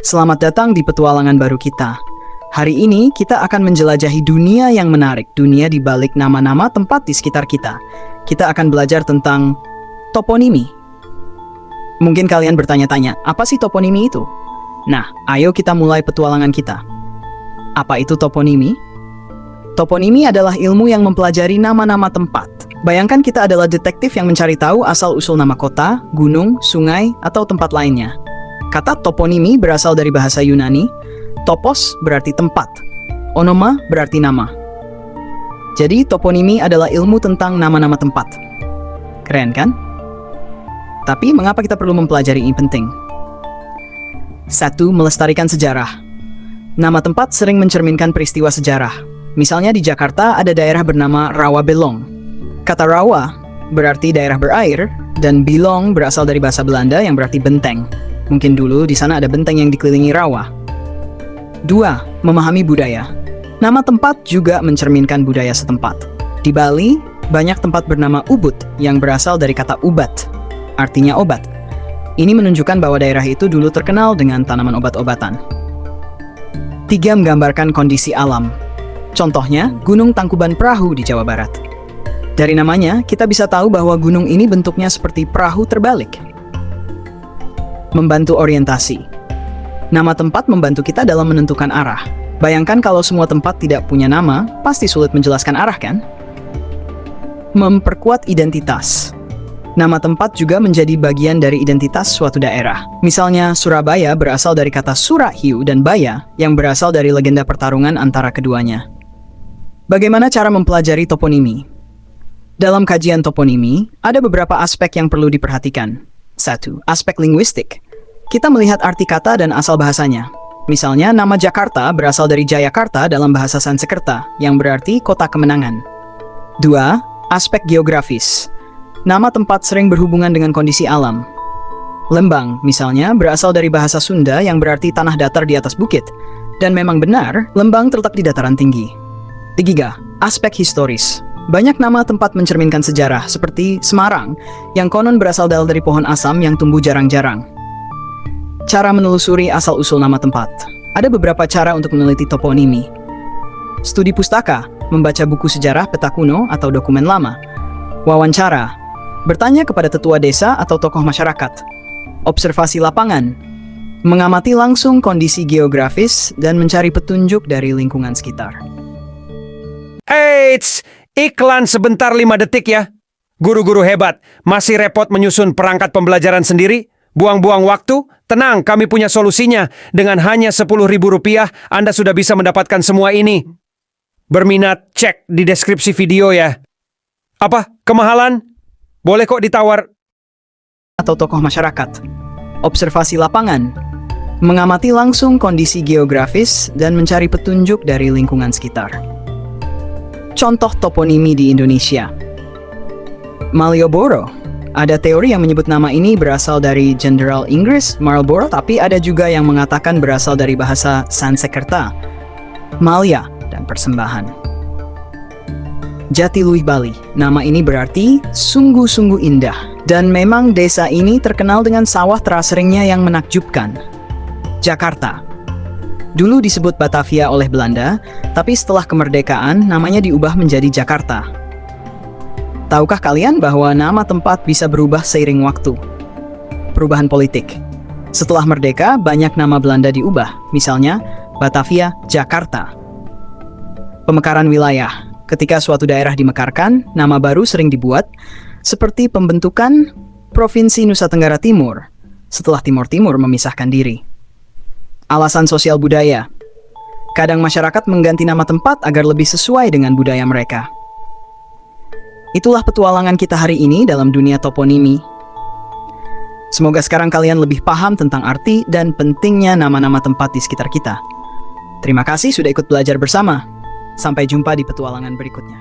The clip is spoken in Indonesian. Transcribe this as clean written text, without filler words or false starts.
Selamat datang di petualangan baru kita. Hari ini kita akan menjelajahi dunia yang menarik, dunia di balik nama-nama tempat di sekitar kita. Kita akan belajar tentang toponimi. Mungkin kalian bertanya-tanya, apa sih toponimi itu? Nah, ayo kita mulai petualangan kita. Apa itu toponimi? Toponimi adalah ilmu yang mempelajari nama-nama tempat. Bayangkan kita adalah detektif yang mencari tahu asal-usul nama kota, gunung, sungai, atau tempat lainnya. Kata toponimi berasal dari bahasa Yunani. Topos berarti tempat. Onoma berarti nama. Jadi toponimi adalah ilmu tentang nama-nama tempat. Keren kan? Tapi mengapa kita perlu mempelajari ini penting? 1. Melestarikan sejarah. Nama tempat sering mencerminkan peristiwa sejarah. Misalnya di Jakarta ada daerah bernama Rawabelong. Kata rawa berarti daerah berair, dan bilong berasal dari bahasa Belanda yang berarti benteng. Mungkin dulu di sana ada benteng yang dikelilingi rawa. 2. Memahami budaya. Nama tempat juga mencerminkan budaya setempat. Di Bali, banyak tempat bernama Ubud yang berasal dari kata ubat, artinya obat. Ini menunjukkan bahwa daerah itu dulu terkenal dengan tanaman obat-obatan. 3. Menggambarkan kondisi alam. Contohnya, Gunung Tangkuban Perahu di Jawa Barat. Dari namanya, kita bisa tahu bahwa gunung ini bentuknya seperti perahu terbalik. Membantu orientasi. Nama tempat membantu kita dalam menentukan arah. Bayangkan kalau semua tempat tidak punya nama, pasti sulit menjelaskan arah kan? Memperkuat identitas. Nama tempat juga menjadi bagian dari identitas suatu daerah. Misalnya, Surabaya berasal dari kata Surahiu dan Baya, yang berasal dari legenda pertarungan antara keduanya. Bagaimana cara mempelajari toponimi? Dalam kajian toponimi, ada beberapa aspek yang perlu diperhatikan. 1. Aspek linguistik. Kita melihat arti kata dan asal bahasanya. Misalnya, nama Jakarta berasal dari Jayakarta dalam bahasa Sanskerta, yang berarti kota kemenangan. 2. Aspek geografis. Nama tempat sering berhubungan dengan kondisi alam. Lembang, misalnya, berasal dari bahasa Sunda yang berarti tanah datar di atas bukit. Dan memang benar, Lembang terletak di dataran tinggi. 3. Aspek historis. Banyak nama tempat mencerminkan sejarah, seperti Semarang, yang konon berasal dari pohon asam yang tumbuh jarang-jarang. Cara menelusuri asal-usul nama tempat. Ada beberapa cara untuk meneliti toponimi. Studi pustaka, membaca buku sejarah, peta kuno, atau dokumen lama. Wawancara, bertanya kepada tetua desa atau tokoh masyarakat. Observasi lapangan, mengamati langsung kondisi geografis dan mencari petunjuk dari lingkungan sekitar. Eits, iklan sebentar 5 detik ya. Guru-guru hebat, masih repot menyusun perangkat pembelajaran sendiri? Buang-buang waktu? Tenang, kami punya solusinya. Dengan hanya Rp10.000, Anda sudah bisa mendapatkan semua ini. Berminat, cek di deskripsi video ya. Apa? Kemahalan? Boleh kok ditawar. Atau tokoh masyarakat. Observasi lapangan, mengamati langsung kondisi geografis dan mencari petunjuk dari lingkungan sekitar. Contoh toponimi di Indonesia. Malioboro. Ada teori yang menyebut nama ini berasal dari Jenderal Inggris Marlborough, tapi ada juga yang mengatakan berasal dari bahasa Sanskerta, Malya, dan persembahan. Jatiluwih Bali. Nama ini berarti sungguh-sungguh indah. Dan memang desa ini terkenal dengan sawah teraseringnya yang menakjubkan. Jakarta. Dulu disebut Batavia oleh Belanda, tapi setelah kemerdekaan namanya diubah menjadi Jakarta. Tahukah kalian bahwa nama tempat bisa berubah seiring waktu? Perubahan politik. Setelah merdeka, banyak nama Belanda diubah, misalnya Batavia, Jakarta. Pemekaran wilayah. Ketika suatu daerah dimekarkan, nama baru sering dibuat, seperti pembentukan Provinsi Nusa Tenggara Timur, setelah Timur Timur memisahkan diri. Alasan sosial budaya. Kadang masyarakat mengganti nama tempat agar lebih sesuai dengan budaya mereka. Itulah petualangan kita hari ini dalam dunia toponimi. Semoga sekarang kalian lebih paham tentang arti dan pentingnya nama-nama tempat di sekitar kita. Terima kasih sudah ikut belajar bersama. Sampai jumpa di petualangan berikutnya.